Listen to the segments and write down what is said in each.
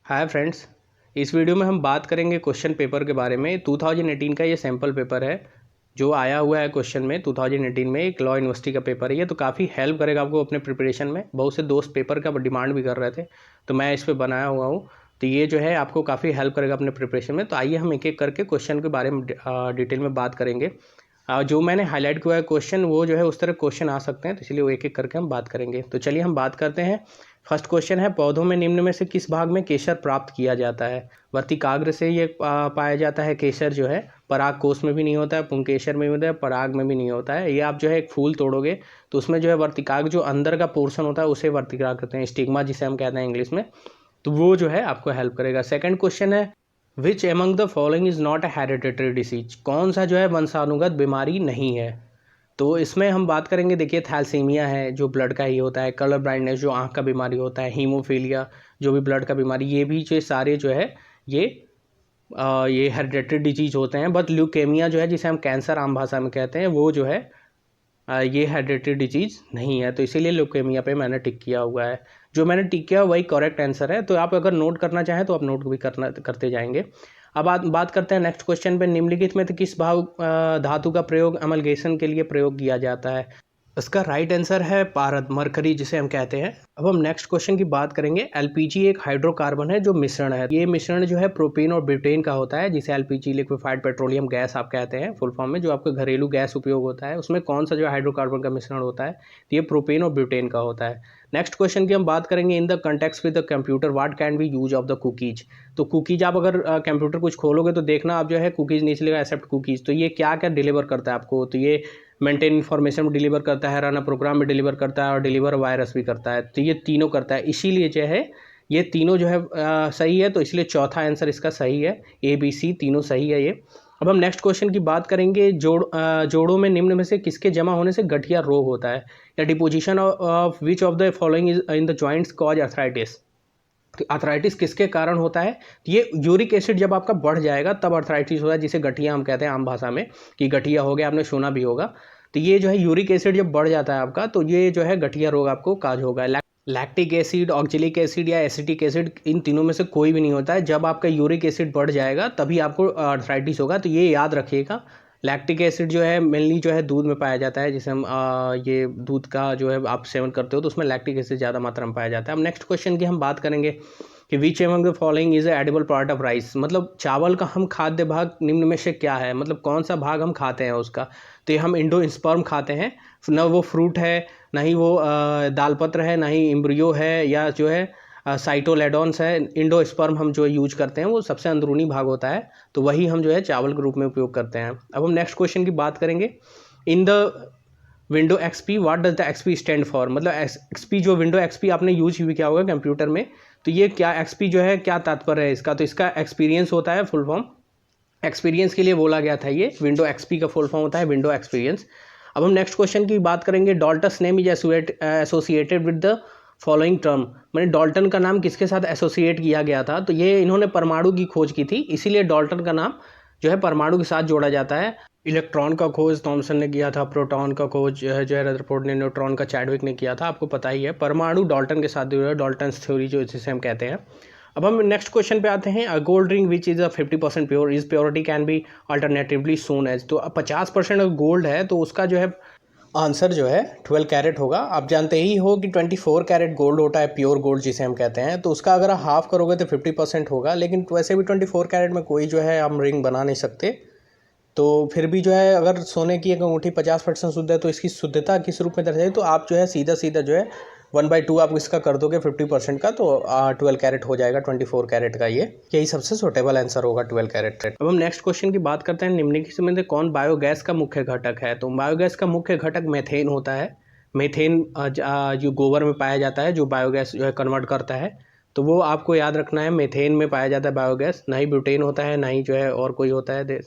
Hi friends. इस video में हम बात करेंगे क्वेश्चन पेपर के बारे में। 2018 का ये सैम्पल पेपर है जो आया हुआ है क्वेश्चन में। 2018 में एक लॉ यूनिवर्सिटी का पेपर है ये, तो काफ़ी हेल्प करेगा आपको अपने प्रिपरेशन में। बहुत से दोस्त पेपर का डिमांड भी कर रहे थे तो मैं इस पर बनाया हुआ हूँ। तो ये जो है आपको काफ़ी हेल्प करेगा अपने प्रिपरेशन में। तो आइए हम एक एक करके क्वेश्चन के बारे में डिटेल में बात करेंगे। जो मैंने हाईलाइट किया है क्वेश्चन वो जो है उस तरह क्वेश्चन आ सकते हैं, तो इसलिए वो एक एक करके हम बात करेंगे। तो चलिए हम बात करते हैं। फर्स्ट क्वेश्चन है, पौधों में निम्न में से किस भाग में केसर प्राप्त किया जाता है? वर्तिकाग्र से ये पाया जाता है केसर जो है। पराग कोष में भी नहीं होता है, पुंकेसर में भी होता है, पराग में भी नहीं होता है। ये आप जो है एक फूल तोड़ोगे तो उसमें जो है वर्तिकाग्र जो अंदर का पोर्शन होता है उसे वर्तिकाग्र कहते हैं, स्टिग्मा जिसे हम कहते हैं इंग्लिश में। तो वो जो है आपको हेल्प करेगा। सेकंड क्वेश्चन है, which among the following is not a hereditary disease? कौन सा जो है वंशानुगत बीमारी नहीं है? तो इसमें हम बात करेंगे, देखिए थैलेसीमिया है जो ब्लड का ही होता है, कलर ब्लाइंडनेस जो आँख का बीमारी होता है, हीमोफीलिया जो भी ब्लड का बीमारी, ये भी जो सारे जो है ये हेरिडिटरी डिजीज होते हैं। बट ल्यूकेमिया जो है जिसे हम कैंसर आम भाषा में कहते हैं वो जो है ये हेरिडिटरी डिजीज नहीं है। तो इसीलिए ल्यूकेमिया पे मैंने टिक किया हुआ है। जो मैंने टिक किया वही करेक्ट आंसर है। तो आप अगर नोट करना चाहें तो आप नोट भी करते जाएंगे। अब बात करते हैं नेक्स्ट क्वेश्चन पे। निम्नलिखित में से किस भाव धातु का प्रयोग अमलगेशन के लिए प्रयोग किया जाता है? इसका राइट आंसर है पारद, मरकरी जिसे हम कहते हैं। अब हम नेक्स्ट क्वेश्चन की बात करेंगे। एलपीजी एक हाइड्रोकार्बन है जो मिश्रण है। ये मिश्रण जो है प्रोपेन और ब्यूटेन का होता है, जिसे एलपीजी लिक्विफाइड पेट्रोलियम गैस आप कहते हैं फुल फॉर्म में। जो आपका घरेलू गैस उपयोग होता है उसमें कौन सा जो हाइड्रोकार्बन का मिश्रण होता है? तो ये प्रोपेन और ब्यूटेन का होता है। नेक्स्ट क्वेश्चन की हम बात करेंगे। In the context with the computer what can be use of the cookies? तो कुकीज आप अगर कंप्यूटर कुछ खोलोगे तो देखना आप जो है कुकीज नीचे लिखा एक्सेप्ट कुकीज। तो ये क्या क्या डिलीवर करता है आपको? तो ये मेंटेन इन्फॉर्मेशन भी डिलीवर करता है, रन प्रोग्राम भी डिलीवर करता है और डिलीवर वायरस भी करता है। तो ये तीनों करता है, इसीलिए जो है ये तीनों जो है सही है। तो इसलिए चौथा आंसर इसका सही है, ए बी सी तीनों सही है ये। अब हम नेक्स्ट क्वेश्चन की बात करेंगे। जोड़ों में निम्न में से किसके जमा होने से गठिया रोग होता है? या deposition of which of the following is in the joints cause arthritis? Arthritis किसके कारण होता है? तो ये यूरिक एसिड जब आपका बढ़ जाएगा तब अर्थराइटिस होता है, जिसे गठिया हम कहते हैं आम भाषा में कि गठिया हो गया, आपने सुना भी होगा। तो ये जो है यूरिक एसिड जब बढ़ जाता है आपका तो ये जो है गठिया रोग आपको काज होगा। लैक्टिक एसिड, ऑक्जेलिक एसिड या एसिटिक एसिड, इन तीनों में से कोई भी नहीं होता है। जब आपका यूरिक एसिड बढ़ जाएगा तभी आपको अर्थराइटिस होगा। तो ये याद रखिएगा। लैक्टिक एसिड जो है मेनली जो है दूध में पाया जाता है, जिसे हम ये दूध का जो है आप सेवन करते हो तो उसमें लैक्टिक एसिड ज़्यादा मात्रा में पाया जाता है। अब नेक्स्ट क्वेश्चन की हम बात करेंगे कि which among the following is edible part of rice? मतलब चावल का हम खाद्य भाग निम्न में से क्या है? मतलब कौन सा भाग हम खाते हैं उसका? तो ये हम इंडोस्पर्म खाते हैं। न वो फ्रूट है, ना ही वो दालपत्र है, ना ही एम्ब्रियो है, या जो है साइटोलेडॉन्स है। इंडोस्पर्म हम जो यूज करते हैं वो सबसे अंदरूनी भाग होता है, तो वही हम जो है चावल के रूप में उपयोग करते हैं। अब हम नेक्स्ट क्वेश्चन की बात करेंगे। In the window XP what does the XP stand for? मतलब एक्सपी जो विंडो एक्सपी आपने यूज भी किया होगा कंप्यूटर में, तो ये क्या एक्सपी जो है क्या तात्पर्य है इसका? तो इसका एक्सपीरियंस होता है फुल फॉर्म। एक्सपीरियंस के लिए बोला गया था ये। विंडो एक्सपी का फुल फॉर्म होता है विंडो एक्सपीरियंस। अब हम नेक्स्ट क्वेश्चन की बात करेंगे। Dalton's name is associated with the following term? मैंने डॉल्टन का नाम किसके साथ एसोसिएट किया गया था? तो ये इन्होंने परमाणु की खोज की थी, इसीलिए डॉल्टन का नाम जो है परमाणु के साथ जोड़ा जाता है। इलेक्ट्रॉन का खोज थॉमसन ने किया था, प्रोटॉन का खोज जो है रदरफोर्ड ने, न्यूट्रॉन का चैडविक ने किया था, आपको पता ही है। परमाणु डॉल्टन के साथ जुड़ा है, डॉल्टन्स थ्योरी जो जिसे हम कहते हैं। अब हम नेक्स्ट क्वेश्चन पे आते हैं। A gold ring which is a 50% pure is purity can be alternatively सोन एज? तो 50% गोल्ड है तो उसका जो है आंसर जो है 12 कैरेट होगा। आप जानते ही हो कि 24 कैरेट गोल्ड होता है, प्योर गोल्ड जिसे हम कहते हैं। तो उसका अगर हाफ करोगे तो 50% होगा, लेकिन वैसे भी 24 कैरेट में कोई जो है हम रिंग बना नहीं सकते। तो फिर भी जो है अगर सोने की एक अंगूठी 50% शुद्ध है तो इसकी शुद्धता किस रूप में दर्शाई? तो आप जो है सीधा सीधा जो है 1/2 आप इसका कर दोगे 50% का, तो 12 कैरेट हो जाएगा 24 कैरेट का। यही सबसे सुटेबल आंसर होगा 12 कैरेट। अब हम नेक्स्ट क्वेश्चन की बात करते हैं। निम्नलिखित में से कौन बायोगैस का मुख्य घटक है? तो बायोगैस का मुख्य घटक मेथेन होता है। मेथेन जो गोबर में पाया जाता है, जो बायोगैस जो है कन्वर्ट करता है, तो वो आपको याद रखना है। मेथेन में पाया जाता है बायोगैस, ना ही ब्यूटेन होता है, ना ही जो है और कोई होता है।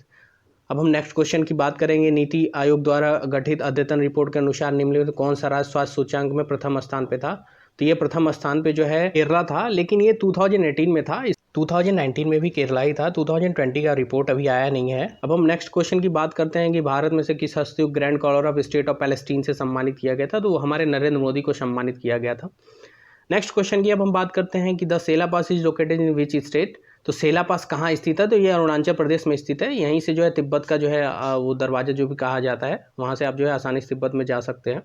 अब हम नेक्स्ट क्वेश्चन की बात करेंगे। नीति आयोग द्वारा गठित अद्यतन रिपोर्ट के अनुसार निम्नलिखित कौन सा राज्य स्वास्थ्य सूचकांक में प्रथम स्थान पे था? तो ये प्रथम स्थान पे जो है केरला था, लेकिन ये 2018 में था। 2019 में भी केरला ही था। 2020 का रिपोर्ट अभी आया नहीं है। अब हम नेक्स्ट क्वेश्चन की बात करते हैं कि भारत में से किस हस्ती को grand collar of state of Palestine से सम्मानित किया गया था? तो वो हमारे नरेंद्र मोदी को सम्मानित किया गया था। नेक्स्ट क्वेश्चन की अब हम बात करते हैं कि the Sela pass is located in which state. तो सेला पास कहाँ स्थित है, तो ये अरुणाचल प्रदेश में स्थित है। यहीं से जो है तिब्बत का जो है वो दरवाज़ा जो भी कहा जाता है, वहाँ से आप जो है आसानी से तिब्बत में जा सकते हैं।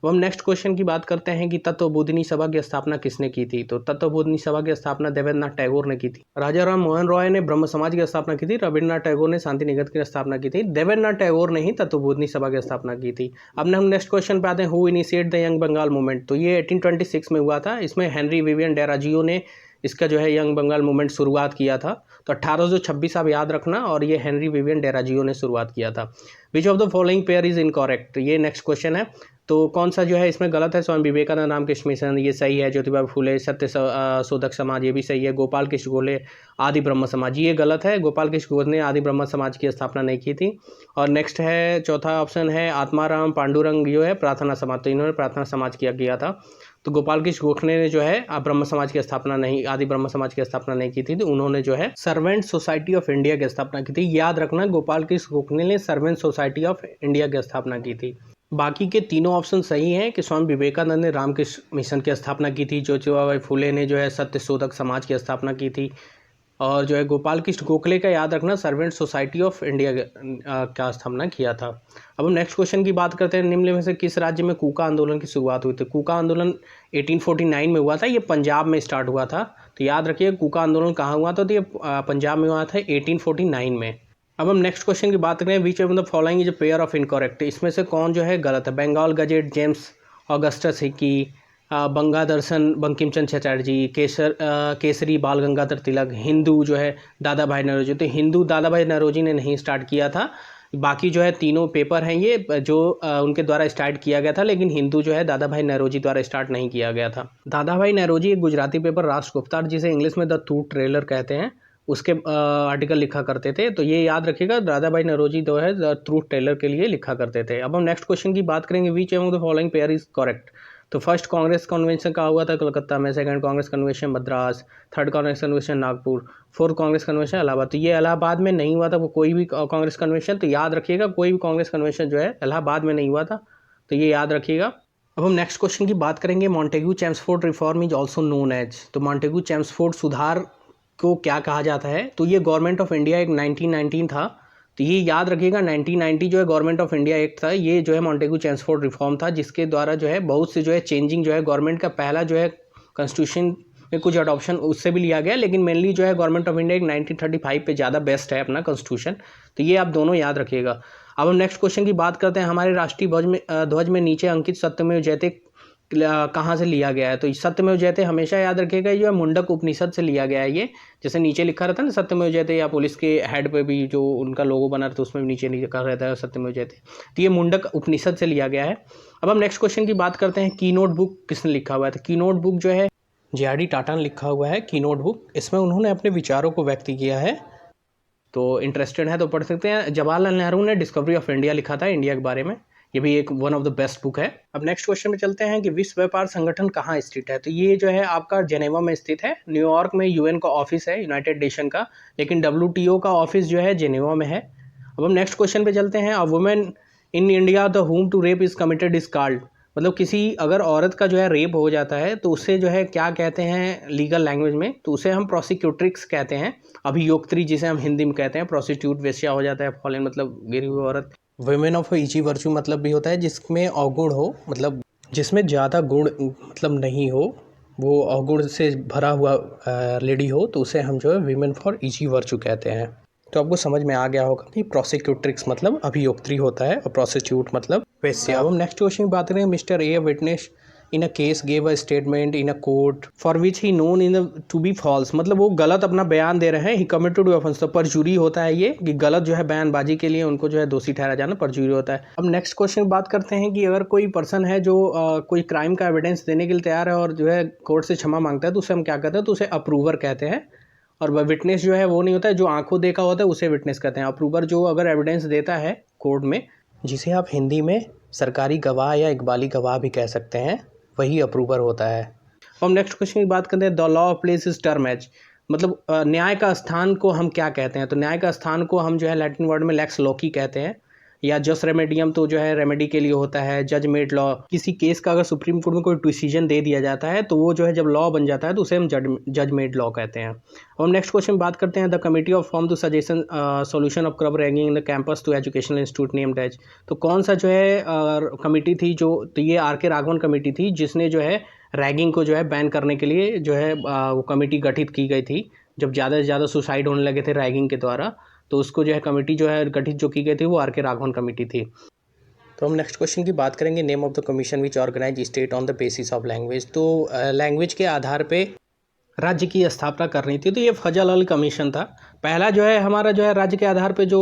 अब हम नेक्स्ट क्वेश्चन की बात करते हैं कि तत्वबोधिनी सभा की स्थापना किसने की थी। तो तत्वबोधिनी सभा की स्थापना देवेंद्रनाथ टैगोर ने की थी। राजा राम मोहन रॉय ने ब्रह्म समाज की स्थापना की थी। रविन्द्रनाथ टैगोर ने शांति निकेतन की स्थापना की थी। देवेंद्रनाथ टैगोर ने ही तत्वबोधिनी सभा की स्थापना की थी। अब हम नेक्स्ट क्वेश्चन पे आते हैं, who initiate the young Bengal movement. तो ये 1826 में हुआ था। इसमें हेनरी विवियन डेराजियो ने इसका जो है यंग बंगाल मूवमेंट शुरुआत किया था। तो 1826 आप याद रखना, और ये हेनरी विवियन डेराजियो ने शुरुआत किया था। Which of the following pair is incorrect. ये नेक्स्ट क्वेश्चन है। तो कौन सा जो है इसमें गलत है। स्वामी विवेकानंद रामकृष्ण मिशन ये सही है। ज्योतिबा फुले सत्य शोधक समाज ये भी सही है। गोपाल कृष्ण गोखले आदि ब्रह्म समाज ये गलत है। गोपाल कृष्ण गोखले ने आदि ब्रह्म समाज की स्थापना नहीं की थी। और नेक्स्ट है, चौथा ऑप्शन है आत्माराम पांडुरंग जो है प्रार्थना समाज। तो इन्होंने प्रार्थना समाज किया था। तो गोपाल कृष्ण गोखले ने जो है ब्रह्म समाज की स्थापना नहीं, आदि ब्रह्म समाज की स्थापना नहीं की थी। तो उन्होंने जो है सर्वेंट सोसाइटी ऑफ इंडिया की स्थापना की थी। याद रखना, गोपाल कृष्ण गोखले ने सर्वेंट सोसाइटी ऑफ इंडिया की स्थापना की थी। बाकी के तीनों ऑप्शन सही हैं कि स्वामी विवेकानंद ने रामकृष्ण मिशन की स्थापना की थी। ज्योतिबा फुले ने जो है सत्य शोधक समाज की स्थापना की थी। और जो है गोपाल कृष्ण गोखले का याद रखना सर्वेंट सोसाइटी ऑफ इंडिया का स्थापना किया था। अब हम नेक्स्ट क्वेश्चन की बात करते हैं, निम्न में से किस राज्य में कूका आंदोलन की शुरुआत हुई थी। कूका आंदोलन 1849 में हुआ था। ये पंजाब में स्टार्ट हुआ था। तो याद रखिए कूका आंदोलन कहाँ हुआ था, तो ये पंजाब में हुआ था 1849 में। अब हम नेक्स्ट क्वेश्चन की बात करें, which of the following is a pair of incorrect. इसमें से कौन जो है गलत है। Bengal gazette James Augustus Hicky, Bangadarshan Bankim Chandra Chatterjee, Kesari Bal Gangadhar तिलक, हिंदू जो है दादा भाई नौरोजी। तो हिंदू दादा भाई नौरोजी ने नहीं स्टार्ट किया था। बाकी जो है तीनों पेपर हैं ये जो उनके द्वारा स्टार्ट किया गया था, लेकिन हिंदू जो है दादा भाई नौरोजी द्वारा स्टार्ट नहीं किया गया था। दादा भाई नौरोजी एक गुजराती पेपर राष्ट्रगुप्ता जिसे इंग्लिश में द ट्रूथ टेलर कहते हैं, उसके आर्टिकल लिखा करते थे। तो ये याद रखिएगा, दादा भाई नौरोजी जो है द ट्रूथ टेलर के लिए लिखा करते थे। अब हम नेक्स्ट क्वेश्चन की बात करेंगे, which among the following pair is correct. तो फर्स्ट कांग्रेस कन्वेंशन कहाँ हुआ था, कलकत्ता में। Second Congress convention Madras. Third Congress convention Nagpur. Fourth Congress convention Allahabad. तो ये इलाहाबाद में नहीं हुआ था वो कोई भी कांग्रेस कन्वेंशन। तो याद रखिएगा कोई भी कांग्रेस कन्वेंशन जो है इलाहाबाद में नहीं हुआ था। तो ये याद रखिएगा। अब हम नेक्स्ट क्वेश्चन की बात करेंगे, Montagu Chelmsford reform is also known as. तो मॉन्टेग्यू चेम्सफोर्ड सुधार को क्या कहा जाता है। तो ये गवर्नमेंट ऑफ इंडिया एक 1919 था। तो ये याद रखिएगा 1990 जो है गवर्नमेंट ऑफ इंडिया एक्ट था, ये जो है मॉन्टेग्यू चेम्सफोर्ड रिफॉर्म था, जिसके द्वारा जो है बहुत से जो है चेंजिंग जो है गवर्नमेंट का पहला जो है कॉन्स्टिट्यूशन में कुछ अडॉप्शन उससे भी लिया गया, लेकिन मेनली जो है गवर्नमेंट ऑफ इंडिया एक 1935 पे ज़्यादा बेस्ट है अपना कॉन्स्टिट्यूशन। तो ये आप दोनों याद रखिएगा। अब हम नेक्स्ट क्वेश्चन की बात करते हैं, हमारे राष्ट्रीय ध्वज में नीचे अंकित सत्यमेव जयते कहाँ से लिया गया है। तो सत्यमेव जयते हमेशा याद रखिएगा ये जो है मुंडक उपनिषद से लिया गया है। ये जैसे नीचे लिखा रहता है ना सत्यमेव जयते, या पुलिस के हेड पे भी जो उनका लोगो बना रहता है उसमें भी नीचे लिखा रहता है सत्यमेव जयते। तो ये मुंडक उपनिषद से लिया गया है। अब हम नेक्स्ट क्वेश्चन की बात करते हैं, की नोट बुक किसने लिखा हुआ है। तो की नोट बुक जो है JRD टाटा ने लिखा हुआ है की नोट बुक। इसमें उन्होंने अपने विचारों को व्यक्त किया है। तो इंटरेस्टेड है तो पढ़ सकते हैं। जवाहरलाल नेहरू ने डिस्कवरी ऑफ इंडिया लिखा था, इंडिया के बारे में। ये भी एक one of the best book है। अब नेक्स्ट क्वेश्चन में चलते हैं कि विश्व व्यापार संगठन कहाँ स्थित है। तो ये जो है आपका जेनेवा में स्थित है। न्यूयॉर्क में UN का ऑफिस है, यूनाइटेड नेशन का, लेकिन WTO का ऑफिस जो है जेनेवा में है। अब हम नेक्स्ट क्वेश्चन पे चलते हैं, a women in India the home to rape is committed is called. मतलब किसी अगर औरत का जो है रेप हो जाता है तो उसे जो है क्या कहते हैं लीगल लैंग्वेज में, तो उसे हम प्रोसिक्यूट्रिक्स कहते हैं। अभियोक्त्री जिसे हम हिंदी में कहते हैं। प्रोस्टिट्यूट वेश्या हो जाता है, फॉलन मतलब गिरी हुई औरत। वुमेन ऑफ इजी वर्च्यू मतलब भी होता है जिसमें अवगुण हो, मतलब जिसमें ज़्यादा गुण मतलब नहीं हो, वो अवगुण से भरा हुआ लेडी हो, तो उसे हम जो है वीमेन फॉर इजी वर्च्यू कहते हैं। तो आपको समझ में आ गया होगा कि प्रोसिक्यूट्रिक्स मतलब अभियोक्त्री होता है और प्रोस्टिट्यूट मतलब वेश्या। अब हम नेक्स्ट क्वेश्चन की बात करें, mister A witness in a case gave a statement in a court for which he known in to be false. मतलब वो गलत अपना बयान दे रहे हैं। He committed to offence. तो परजुरी होता है ये, कि गलत जो है बयानबाजी के लिए उनको जो है दोषी ठहरा जाना परजुरी होता है। अब नेक्स्ट क्वेश्चन की बात करते हैं कि अगर कोई पर्सन है जो कोई क्राइम का एविडेंस देने के लिए तैयार है और जो है कोर्ट से क्षमा मांगता है, तो उसे हम क्या कहते हैं, तो उसे अप्रूवर कहते हैं। और वह विटनेस जो है वो नहीं होता है जो आंखों देखा होता है, उसे विटनेस कहते हैं। अप्रूवर जो अगर एविडेंस देता है कोर्ट में, जिसे आप हिंदी में सरकारी गवाह या इकबाली गवाह भी कह सकते हैं, वही अप्रूवर होता है। हम नेक्स्ट क्वेश्चन की बात करते हैं, the law of place is term as. मतलब न्याय का स्थान को हम क्या कहते हैं। तो न्याय का स्थान को हम जो है लैटिन वर्ड में लेक्स लोकी कहते हैं। या जस रेमेडियम तो जो है रेमेडी के लिए होता है, जज मेड लॉ। किसी केस का अगर सुप्रीम कोर्ट में कोई डिसीजन दे दिया जाता है तो वो जो है जब लॉ बन जाता है तो उसे हम जज मेड लॉ कहते हैं। अब हम नेक्स्ट क्वेश्चन बात करते हैं, the committee of form to suggestion solution of curb ragging in the campus to educational institute named as. तो कौन सा जो है कमेटी थी, तो ये आर के राघवन कमेटी थी जिसने जो है रैगिंग को जो है बैन करने के लिए जो है वो कमेटी गठित की गई थी। जब ज़्यादा से ज़्यादा सुसाइड होने लगे थे रैगिंग के द्वारा, तो उसको जो है कमेटी जो है गठित जो की गई थी वो आर के राघवन कमेटी थी। तो हम नेक्स्ट क्वेश्चन की बात करेंगे, name of the commission which organize state on the basis of language. तो लैंग्वेज के आधार पे राज्य की स्थापना करनी थी, तो ये फजल अली कमीशन था। पहला जो है हमारा जो है राज्य के आधार पे जो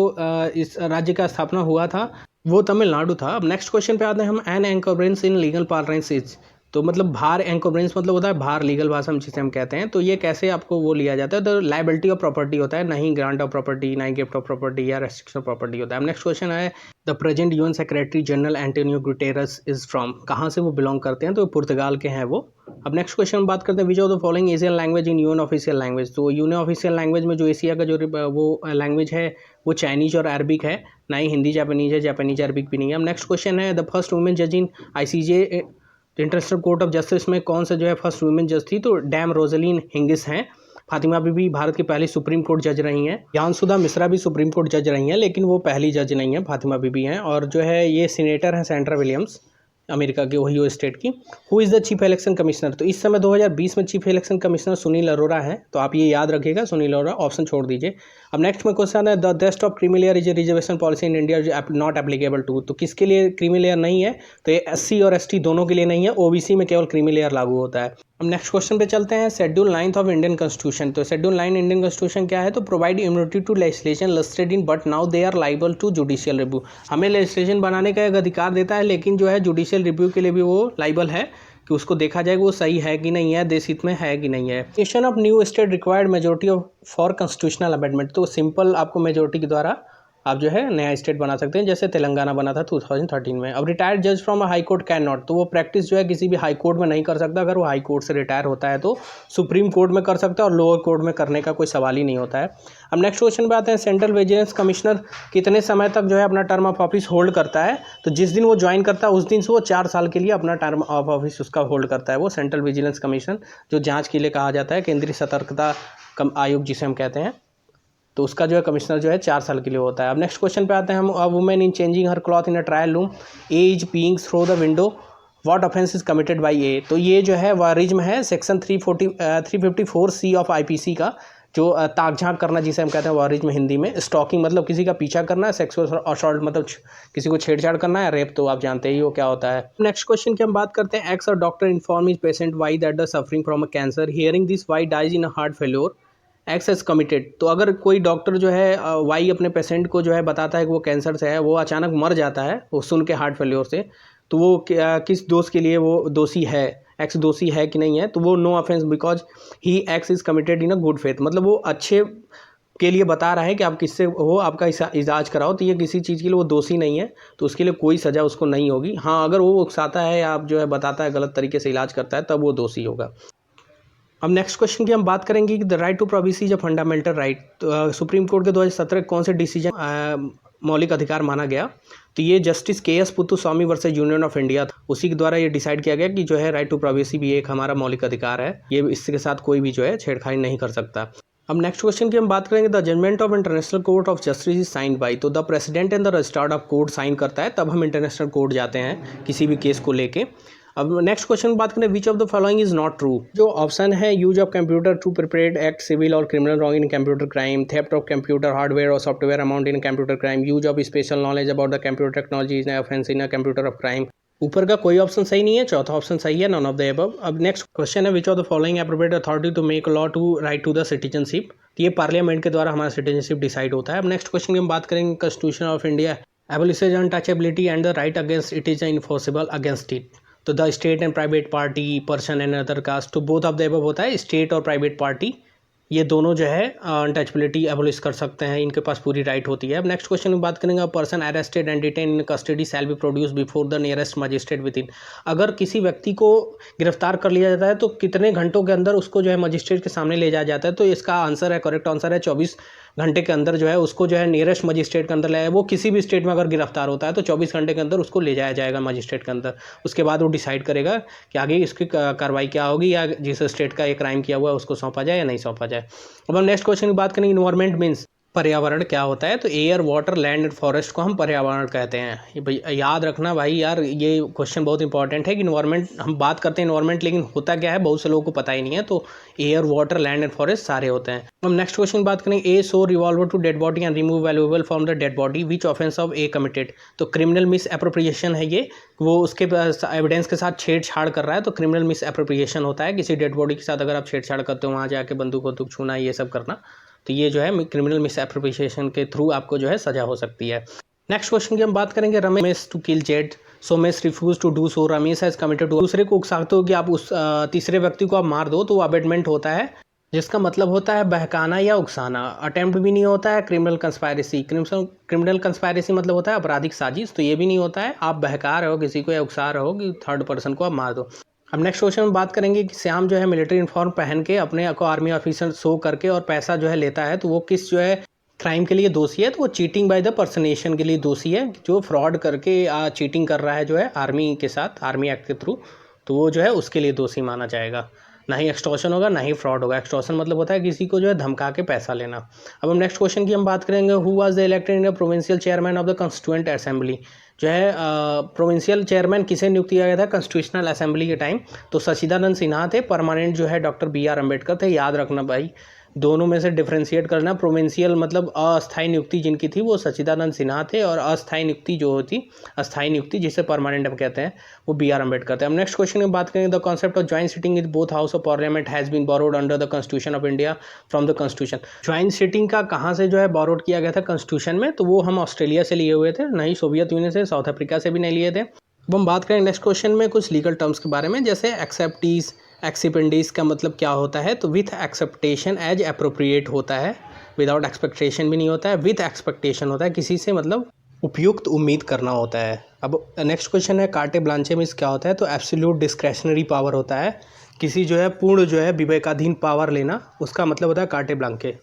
इस राज्य का स्थापना हुआ था वो तमिलनाडु था। अब नेक्स्ट क्वेश्चन पे आते हैं हम, an encumbrance in legal parlance is. तो मतलब भार एंकरेंस मतलब होता है भार, लीगल भाषा में जिसे हम कहते हैं। तो ये कैसे आपको वो लिया जाता है, तो लाइबिलिटी ऑफ प्रॉपर्टी होता है, नहीं ग्रांट ऑफ प्रॉपर्टी, नहीं गिफ्ट ऑफ प्रॉपर्टी या रेस्ट्रिक्शन ऑफ प्रॉपर्टी होता है। अब नेक्स्ट क्वेश्चन है, the present UN secretary general Antonio Guterres is from, कहाँ से वो बिलोंग करते हैं, तो पुर्तगाल के हैं वो। अब नेक्स्ट क्वेश्चन बात करते हैं, विच of the following Asian language in UN official language. तो यूएन ऑफिशियल लैंग्वेज में जो एशिया का जो वो लैंग्वेज है वो चाइनीज और अरबिक है, ना ही हिंदी जापानीज है, जापानीज अरबिक भी नहीं है। अब नेक्स्ट क्वेश्चन है, द फर्स्ट वुमेन जज in ICJ international court of justice में कौन सा जो है फर्स्ट वुमेन जज थी, तो डैम रोजलिन हिंगिस हैं। फातिमा बीबी भारत की पहली सुप्रीम कोर्ट जज रही हैं। ज्ञानसुधा मिश्रा भी सुप्रीम कोर्ट जज रही हैं, लेकिन वो पहली जज नहीं है, फातिमा बीबी हैं। और जो है ये सीनेटर हैं सेंट्रा विलियम्स, अमेरिका की ओहियो स्टेट की। Who is the chief election commissioner, तो इस समय 2020 में chief election commissioner Sunil Arora हैं, तो आप ये याद रखिएगा सुनील अरोरा, ऑप्शन छोड़ दीजिए। अब नेक्स्ट में क्वेश्चन है, the test of creamy layer is a reservation policy in India not applicable to. तो किसके लिए क्रीमी लेयर नहीं है, तो ये SC और ST दोनों के लिए नहीं है, OBC में केवल क्रीमी लेयर लागू होता है। अब नेक्स्ट क्वेश्चन पे चलते हैं, शेड्यूल 9 ऑफ इंडियन कॉन्स्टिट्यूशन। तो शेड्यूल 9 इंडियन कॉन्स्टिट्यूशन क्या है, तो provide immunity to legislation listed in but now they are liable to judicial review. हमें लेजिस्लेशन बनाने का एक अधिकार देता है, लेकिन जो है जुडिशियल रिव्यू के लिए भी वो लाइबल है कि उसको देखा जाएगा वो सही है कि नहीं है, देश हित में है कि नहीं है। Creation of new state required majority of for constitutional amendment. तो सिंपल आपको मेजोरिटी के द्वारा आप जो है नया स्टेट बना सकते हैं, जैसे तेलंगाना बना था 2013 में। अब रिटायर्ड जज from a high court can not, तो वो प्रैक्टिस जो है किसी भी हाई कोर्ट में नहीं कर सकता। अगर वो हाई कोर्ट से रिटायर होता है तो सुप्रीम कोर्ट में कर सकता है, और लोअर कोर्ट में करने का कोई सवाल ही नहीं होता है। अब नेक्स्ट क्वेश्चन पे आते हैं, सेंट्रल विजिलेंस कमिश्नर कितने समय तक जो है अपना टर्म ऑफ ऑफिस होल्ड करता है, तो जिस दिन वो ज्वाइन करता है उस दिन से वो 4 साल के लिए अपना टर्म ऑफ ऑफिस उसका होल्ड करता है, वो सेंट्रल विजिलेंस कमीशन, जो जाँच के लिए कहा जाता है, केंद्रीय सतर्कता आयोग जिसे हम कहते हैं, तो उसका जो है कमिश्नर जो है 4 साल के लिए होता है। अब नेक्स्ट क्वेश्चन पे आते हैं हम, a women in changing her cloth in a trial room as being through the window what offence is committed by a. तो ये जो है वारिज्म है, सेक्शन 354C ऑफ IPC का, जो ताक झांक करना जिसे हम कहते हैं वारिज्म हिंदी में। स्टॉकिंग मतलब किसी का पीछा करना है, सेक्सुअल असॉल्ट मतलब किसी को छेड़छाड़ करना है, रेप तो आप जानते ही हो क्या होता है। नेक्स्ट क्वेश्चन की हम बात करते हैं, एक्स और doctor inform is patient Y that the suffering from a cancer, hearing this Y dies in a heart failure, X as committed. तो अगर कोई डॉक्टर जो है वाई अपने पेशेंट को जो है बताता है कि वो कैंसर से है, वो अचानक मर जाता है वो सुन के हार्ट फेल्योर से, तो वो किस दोष के लिए वो दोषी है, एक्स दोषी है कि नहीं है, तो वो no offence because he X is committed in a good faith. मतलब वो अच्छे के लिए बता रहा है कि आप किससे हो आपका इलाज कराओ, तो ये किसी चीज़ के लिए वो दोषी नहीं है, तो उसके लिए कोई सज़ा उसको नहीं होगी। हाँ, अगर वो उकसाता है या आप जो है बताता है गलत तरीके से इलाज करता है, तब वो दोषी होगा। अब नेक्स्ट क्वेश्चन की हम बात करेंगे कि the right to privacy is a fundamental right. तो सुप्रीम कोर्ट के 2017 कौन से डिसीजन मौलिक अधिकार माना गया, तो ये justice KS Puttaswamy versus union of India, उसी के द्वारा ये डिसाइड किया गया कि जो है राइट टू प्राइवेसी भी एक हमारा मौलिक अधिकार है, ये इसके साथ कोई भी जो है छेड़खानी नहीं कर सकता। अब नेक्स्ट क्वेश्चन की हम बात करेंगे, the judgment of international court of justice is signed by. तो the president and the registrar of court sign करता है, तब हम इंटरनेशनल कोर्ट जाते हैं किसी भी केस को लेके। अब नेक्स्ट क्वेश्चन बात करें, which of the following is not true. जो ऑप्शन है, use of computer to prepare act civil और criminal wrong in computer crime, theft of computer hardware और software amount in computer crime, use of special knowledge about the computer technology is offence in a computer of crime. ऊपर का कोई option सही नहीं है, चौथा option सही है, नॉन ऑफ द अबव। अब नेक्स्ट क्वेश्चन है, which of the following appropriate authority to make law to right to the citizenship. ये पार्लियामेंट के द्वारा हमारा सिटीजनशिप डिसाइड होता है। अब नेक्स्ट क्वेश्चन की हम बात करेंगे, constitution of India abolishes untouchability and the right against it is enforceable against it. तो the state and private party, person and other caste, तो बोथ ऑफ द अबव होता है। स्टेट और प्राइवेट पार्टी ये दोनों जो है अनटचबिलिटी एबोलिश कर सकते हैं, इनके पास पूरी राइट होती है। अब नेक्स्ट क्वेश्चन में बात करेंगे, person arrested and detain in custody shall be produce before the nearest magistrate with in. अगर किसी व्यक्ति को गिरफ्तार कर लिया जाता है तो कितने घंटों के अंदर उसको जो है मजिस्ट्रेट के सामने ले जाया जाता है, तो इसका आंसर है, करेक्ट आंसर है 24 घंटे के अंदर जो है उसको जो है नियरेस्ट मजिस्ट्रेट के अंदर ले आया। वो किसी भी स्टेट में अगर गिरफ्तार होता है तो 24 घंटे के अंदर उसको ले जाया जाएगा मजिस्ट्रेट के अंदर। उसके बाद वो डिसाइड करेगा कि आगे इसकी कार्रवाई क्या होगी, या जिस स्टेट का ये क्राइम किया हुआ है उसको सौंपा जाए या नहीं सौंपा जाए। अब हम नेक्स्ट क्वेश्चन की बात करेंगे, इन्वायरमेंट मीन्स पर्यावरण क्या होता है। तो एयर, वाटर, लैंड, फॉरेस्ट को हम पर्यावरण कहते हैं। ये भाई याद रखना भाई यार, ये क्वेश्चन बहुत इंपॉर्टेंट है कि इन्वायरमेंट, हम बात करते हैं इन्वायरमेंट, लेकिन होता क्या है बहुत से लोगों को पता ही नहीं है। तो air, water, land and forest सारे होते हैं। हम नेक्स्ट क्वेश्चन की बात करेंगे, a so revolver to dead body and remove valuable from the dead body, which offence of a committed. तो क्रिमिनल मिस एप्रोप्रिएशन है ये, वो उसके एविडेंस के साथ छेड़छाड़ कर रहा है, तो क्रिमिनल मिस एप्रोप्रिएशन होता है। किसी डेड बॉडी के साथ अगर आप छेड़छाड़ करते हो, वहाँ जाके बंदूक वंदूक छूना, ये सब करना, तो ये जो है क्रिमिनल मिस एप्रोप्रिएशन के थ्रू आपको जो है सजा हो सकती है। नेक्स्ट क्वेश्चन की हम बात करेंगे, Ramesh to kill Z, Somesh refuse to do so, Ramesh has committed to. दूसरे को उकसाते हो कि आप उस तीसरे व्यक्ति को आप मार दो, तो वो अबेटमेंट होता है, जिसका मतलब होता है बहकाना या उकसाना। अटेम्प्ट भी नहीं होता है। क्रिमिनल कंस्पायरेसी, क्रिमिनल कंस्पायरेसी मतलब होता है आपराधिक साजिश, तो ये भी नहीं होता है। आप बहका रहे हो किसी को या उकसा रहे हो कि थर्ड पर्सन को आप मार दो। अब नेक्स्ट क्वेश्चन में बात करेंगे कि श्याम जो है मिलिट्री यूनिफॉर्म पहन के अपने को आर्मी ऑफिसर शो करके और पैसा जो है लेता है, तो वो किस जो है क्राइम के लिए दोषी है। तो वो चीटिंग बाय द पर्सनेशन के लिए दोषी है, जो फ्रॉड करके चीटिंग कर रहा है जो है आर्मी के साथ, आर्मी एक्ट के थ्रू, तो वो जो है उसके लिए दोषी माना जाएगा। ना ही एक्सटॉर्शन होगा, ना ही फ्रॉड होगा। एक्सटॉर्शन मतलब होता है किसी को जो है धमका के पैसा लेना। अब हम नेक्स्ट क्वेश्चन की हम बात करेंगे, who was the elected in the provincial chairman of the constituent assembly. जो है प्रोविंशियल चेयरमैन किसे नियुक्त किया गया था कॉन्स्टिट्यूशनल असेंबली के टाइम, तो सचिदानंद सिन्हा थे। परमानेंट जो है डॉक्टर BR अम्बेडकर थे। याद रखना भाई, दोनों में से डिफ्रेंशिएट करना। प्रोविंशियल मतलब अस्थायी नियुक्ति जिनकी थी वो सचिदानंद सिन्हा थे, और अस्थायी नियुक्ति जो होती, अस्थायी नियुक्ति जिसे परमानेंट हम कहते हैं, वो BR अम्बेडकर थे। हम नेक्स्ट क्वेश्चन में बात करेंगे, the concept of joint sitting in both house of parliament has been borrowed under the constitution of India from the constitution. Joint sitting का कहाँ से जो है बोरोड किया गया था कॉन्स्टिट्यूशन में, तो वो हम ऑस्ट्रेलिया से लिए हुए थे, नहीं सोवियत यूनियन से, साउथ अफ्रीका से भी नहीं लिए थे। अब हम बात करेंगे नेक्स्ट क्वेश्चन में कुछ लीगल टर्म्स के बारे में, जैसे एक्सेप्टीज, एक्सिपेंडीज का मतलब क्या होता है। तो विथ एक्सेप्टेशन एज अप्रोप्रिएट होता है, विदाउट एक्सपेक्टेशन भी नहीं होता है, विथ एक्सपेक्टेशन होता है, किसी से मतलब उपयुक्त उम्मीद करना होता है। अब नेक्स्ट क्वेश्चन है, कार्टे ब्लांचे में क्या होता है। तो एब्सोल्यूट डिस्क्रेशनरी पावर होता है, किसी जो है पूर्ण जो है विवेकाधीन पावर लेना, उसका मतलब होता है कार्टे ब्लांके।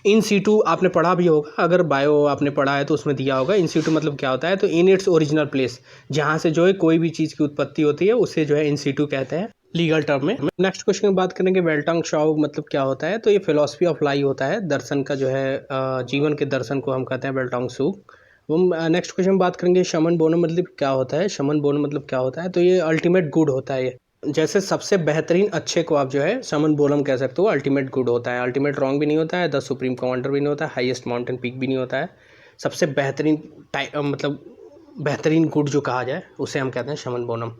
इन सीटू आपने पढ़ा भी होगा, अगर बायो आपने पढ़ा है तो उसमें दिया होगा। इन सीटू मतलब क्या होता है, तो इन इट्स ओरिजिनल प्लेस, जहाँ से जो है कोई भी चीज़ की उत्पत्ति होती है उसे जो है इन सीटू कहते हैं लीगल टर्म में। नेक्स्ट क्वेश्चन की बात करेंगे, वेल्टंग शाओ मतलब क्या होता है। तो ये फिलॉसफी ऑफ लाइफ होता है, दर्शन का जो है जीवन के दर्शन को हम कहते हैं वेल्टंग शू। हम नेक्स्ट क्वेश्चन में बात करेंगे, शमन बोनो मतलब क्या होता है। शमन बोनो मतलब क्या होता है, तो ये अल्टीमेट गुड होता है। ये जैसे सबसे बेहतरीन अच्छे को आप जो है समन बोलम कह सकते हो, अल्टीमेट गुड होता है। अल्टीमेट रॉन्ग भी नहीं होता है, द सुप्रीम कमांडर भी नहीं होता है, हाईएस्ट माउंटेन पीक भी नहीं होता है। सबसे बेहतरीन मतलब बेहतरीन गुड जो कहा जाए उसे हम कहते हैं शमन बोनम।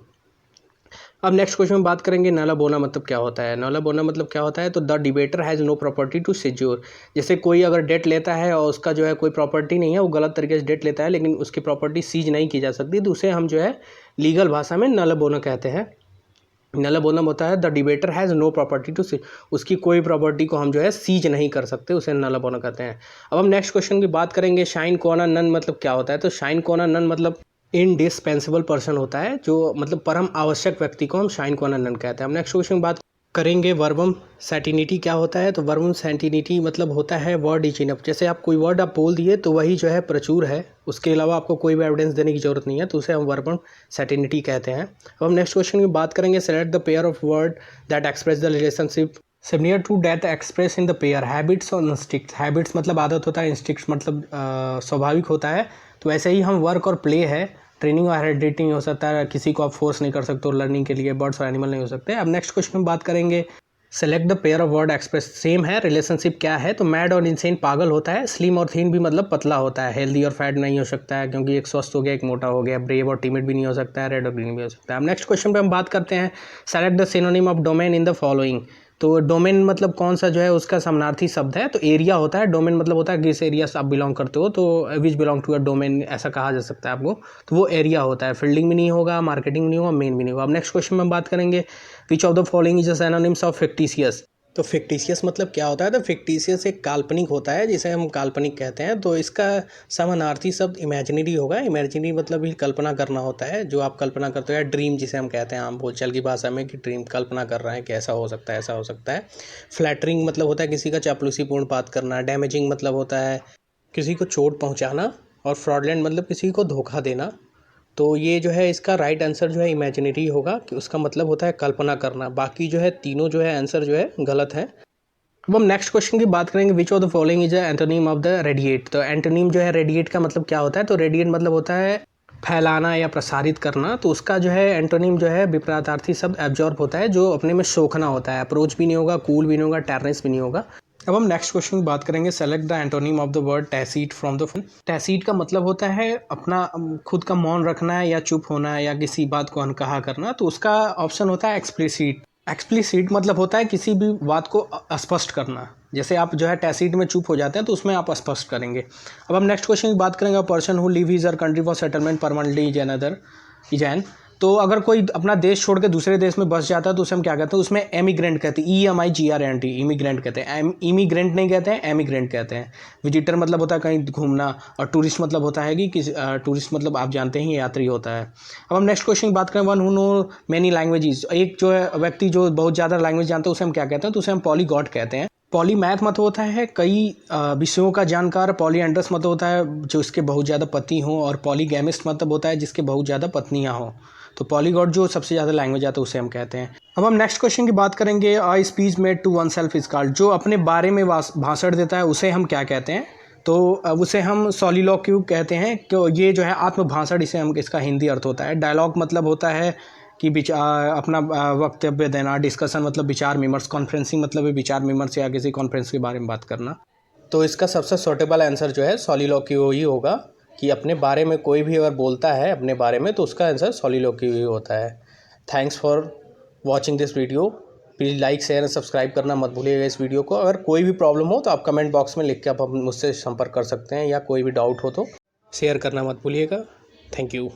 अब नेक्स्ट क्वेश्चन में बात करेंगे, नाला बोना मतलब क्या होता है। नाला बोना मतलब क्या होता है, तो the debtor has no property to secure. जैसे कोई अगर डेट लेता है और उसका जो है कोई प्रॉपर्टी नहीं है, वो गलत तरीके से डेट लेता है, लेकिन उसकी प्रॉपर्टी सीज नहीं की जा सकती, तो उसे हम जो है लीगल भाषा में नाला बोना कहते हैं। नल बोनम होता है the debtor has no property to see, उसकी कोई प्रॉपर्टी को हम जो है सीज नहीं कर सकते, उसे नल बोना कहते हैं। अब हम नेक्स्ट क्वेश्चन की बात करेंगे, शाइन कोना नन मतलब क्या होता है। तो शाइन कोना नन मतलब इनडिस्पेंसिबल पर्सन होता है, जो मतलब परम आवश्यक व्यक्ति को हम शाइन कोना नन कहते हैं। हम नेक्स्ट क्वेश्चन की बात करेंगे, वर्बम सैटिनिटी क्या होता है। तो वर्बम सैटिनिटी मतलब होता है वर्ड इज इनफ। जैसे आप कोई वर्ड आप बोल दिए तो वही जो है प्रचुर है, उसके अलावा आपको कोई भी एविडेंस देने की जरूरत नहीं है, तो उसे हम वर्बम सैटिनिटी कहते हैं। अब हम नेक्स्ट क्वेश्चन की बात करेंगे, select the pair of word that express the relationship similar to that express in the pair. Habits और इंस्टिक्ट्स, हैबिट्स मतलब आदत होता है, इंस्टिक्ट्स मतलब स्वाभाविक होता है। तो ऐसे ही हम वर्क और प्ले है, ट्रेनिंग और हेरिडिटी हो सकता है, किसी को आप फोर्स नहीं कर सकते हो लर्निंग के लिए, बर्ड्स और एनिमल नहीं हो सकते। अब नेक्स्ट क्वेश्चन में बात करेंगे, select the pair of word express, same है, रिलेशनशिप क्या है। तो मैड और इंसेन पागल होता है, स्लिम और थीन भी मतलब पतला होता है, हेल्दी और फैट नहीं हो सकता है, क्योंकि एक स्वस्थ हो गया एक मोटा हो गया, ब्रेव और टिमिड भी नहीं हो सकता है, रेड और ग्रीन भी हो सकता है। अब नेक्स्ट क्वेश्चन पे हम बात करते हैं, select the synonym of domain in the following. तो डोमेन मतलब कौन सा जो है उसका समानार्थी शब्द है। तो एरिया होता है, डोमेन मतलब होता है किस एरिया से आप बिलोंग करते हो, तो which belong to a domain ऐसा कहा जा सकता है आपको, तो वो एरिया होता है। फील्डिंग भी नहीं होगा, मार्केटिंग भी नहीं होगा, मेन भी नहीं होगा। अब नेक्स्ट क्वेश्चन में हम बात करेंगे, विच of the following is the synonyms of fictitious. तो फिक्टिशियस मतलब क्या होता है? तो फिक्टिशियस एक काल्पनिक होता है जिसे हम काल्पनिक कहते हैं। तो इसका समानार्थी शब्द इमेजिनरी होगा। इमेजिनरी मतलब ही कल्पना करना होता है, जो आप कल्पना करते हो, या ड्रीम जिसे हम कहते हैं आम बोलचाल की भाषा में, कि ड्रीम कल्पना कर रहा है कि ऐसा हो सकता है, ऐसा हो सकता है। फ्लैटरिंग मतलब होता है किसी का चापलूसीपूर्ण बात करना। डैमेजिंग मतलब होता है किसी को चोट पहुंचाना। और फ्रॉडलेंट मतलब किसी को धोखा देना। तो ये जो है इसका राइट आंसर जो है इमेजिनरी होगा, कि उसका मतलब होता है कल्पना करना। बाकी जो है तीनों जो है आंसर जो है गलत है। अब हम नेक्स्ट क्वेश्चन की बात करेंगे, विच of the following is antonym of the radiate. तो एंटोनिम जो है रेडिएट का मतलब क्या होता है? तो रेडिएट मतलब होता है फैलाना या प्रसारित करना। तो उसका जो है एंटोनिम जो है विपरीतार्थी शब्द एब्जॉर्ब होता है, जो अपने में सोखना होता है। अप्रोच भी नहीं होगा, कूल भी नहीं होगा, टेरनेस भी नहीं होगा। अब हम नेक्स्ट क्वेश्चन की बात करेंगे, select the antonym of the word tacit from the. Tacit का मतलब होता है अपना खुद का मौन रखना है, या चुप होना है, या किसी बात को अनकहा करना। तो उसका ऑप्शन होता है एक्सप्लिसिट। एक्सप्लिसिट मतलब होता है किसी भी बात को स्पष्ट करना। जैसे आप जो है टैसिट में चुप हो जाते हैं, तो उसमें आप स्पष्ट करेंगे। अब हम नेक्स्ट क्वेश्चन की बात करेंगे, person who live his or country for settlement permanently is an. तो अगर कोई अपना देश छोड़ के दूसरे देश में बस जाता है तो उसे हम क्या कहते हैं? उसमें एमिग्रेंट कहते हैं। EMIGRANT, इमिग्रेंट कहते हैं। इमिग्रेंट नहीं कहते हैं, एमिग्रेंट कहते हैं। विजिटर मतलब होता है कहीं घूमना, और टूरिस्ट मतलब होता है कि किसी टूरिस्ट मतलब आप जानते हैं यात्री होता है। अब हम नेक्स्ट क्वेश्चन की बात करें, one who know many languages. एक जो है व्यक्ति जो बहुत ज़्यादा लैंग्वेज जानता है उसे हम क्या कहते हैं? तो उसे हम पॉलीगॉट कहते हैं। पॉलीमैथ मतलब होता है कई विषयों का जानकार। पॉलीएंड्रस मतलब होता है जो इसके बहुत ज़्यादा पति हों। और पॉलीगैमिस्ट मतलब होता है जिसके बहुत ज़्यादा पत्नियां हों। तो पॉलीगॉट जो सबसे ज़्यादा लैंग्वेज आता है उसे हम कहते हैं। अब हम नेक्स्ट क्वेश्चन की बात करेंगे, I speech made to oneself is called. जो अपने बारे में भाषण देता है उसे हम क्या कहते हैं? तो उसे हम सॉलिलोक्यू कहते हैं। कि ये जो है आत्मभाषण, इसे हम इसका हिंदी अर्थ होता है। डायलॉग मतलब होता है कि अपना वक्तव्य देना। डिस्कशन मतलब विचार विमर्श। कॉन्फ्रेंसिंग मतलब विचार विमर्श या किसी कॉन्फ्रेंस के बारे में बात करना। तो इसका सबसे सूटेबल आंसर जो है सॉलिलोक्यू ही होगा, कि अपने बारे में कोई भी अगर बोलता है अपने बारे में तो उसका आंसर सॉलिलोक्यू ही होता है। Thanks for watching this video. Please like share and subscribe करना मत भूलिएगा इस वीडियो को। अगर कोई भी प्रॉब्लम हो तो आप कमेंट बॉक्स में लिख के आप मुझसे संपर्क कर सकते हैं, या कोई भी डाउट हो तो शेयर करना मत भूलिएगा। Thank you.